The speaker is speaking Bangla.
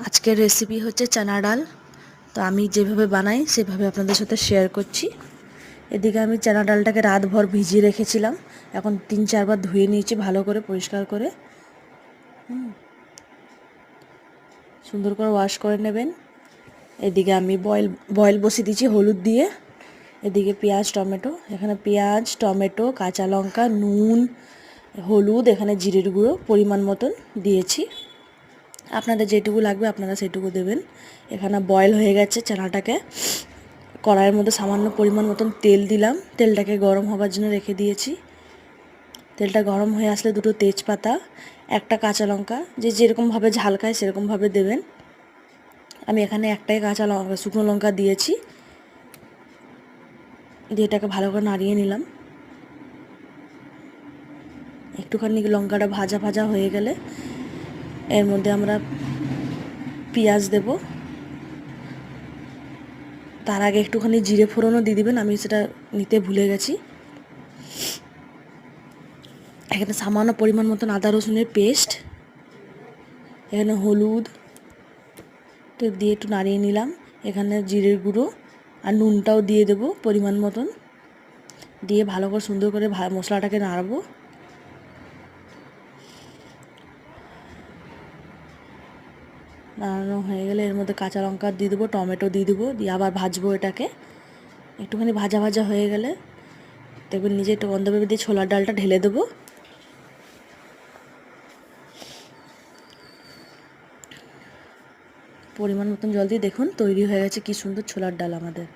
আজকের রেসিপি হচ্ছে চানা ডাল। তো আমি যেভাবে বানাই সেভাবে আপনাদের সাথে শেয়ার করছি। এদিকে আমি চানা ডালটাকে রাতভর ভিজিয়ে রেখেছিলাম। এখন 3-4 বার ধুয়ে নিয়েছি ভালো করে, পরিষ্কার করে। সুন্দর করে ওয়াশ করে নেবেন। এদিকে আমি বয়েল বসিয়ে দিয়েছি হলুদ দিয়ে। এদিকে পেঁয়াজ টমেটো, এখানে পেঁয়াজ টমেটো কাঁচা লঙ্কা নুন হলুদ, এখানে জিরের গুঁড়ো পরিমাণ মতন দিয়েছি। আপনাদের যেটুকু লাগবে আপনারা সেটুকু দেবেন। এখানে বয়েল হয়ে গেছে চানাটাকে। কড়াইয়ের মধ্যে সামান্য পরিমাণ মতন তেল দিলাম, তেলটাকে গরম হবার জন্য রেখে দিয়েছি। তেলটা গরম হয়ে আসলে দুটো তেজপাতা, একটা কাঁচা লঙ্কা, যে যেরকমভাবে ঝাল খায় সেরকমভাবে দেবেন। আমি এখানে একটাই কাঁচা লঙ্কা শুকনো লঙ্কা দিয়েছি, দিয়ে এটাকে ভালো করে নাড়িয়ে নিলাম। একটুখানি লঙ্কাটা ভাজা ভাজা হয়ে গেলে এর মধ্যে আমরা পেঁয়াজ দেব। তার আগে একটুখানি জিরে ফোড়নও দিয়ে দিবেন, আমি সেটা নিতে ভুলে গেছি। এখানে সামান্য পরিমাণ মতন আদা রসুনের পেস্ট, এখানে হলুদ তো দিয়ে একটু নাড়িয়ে নিলাম। এখানে জিরের গুঁড়ো আর নুনটাও দিয়ে দেবো পরিমাণ মতন, দিয়ে ভালো করে সুন্দর করে মশলাটাকে নাড়বো। নাড়ানো হয়ে গেলে এর মধ্যে কাঁচা লঙ্কা দিয়ে দেবো, টমেটো দিয়ে দেবো, দিয়ে আবার ভাজবো এটাকে। একটুখানি ভাজা ভাজা হয়ে গেলে দেখবেন নিজে একটু গন্ধ পেঁপে দিয়ে ছোলার ডালটা ঢেলে দেবো। পরিমাণ মতন জল দিয়ে দেখুন তৈরি হয়ে গেছে কি সুন্দর ছোলার ডাল আমাদের।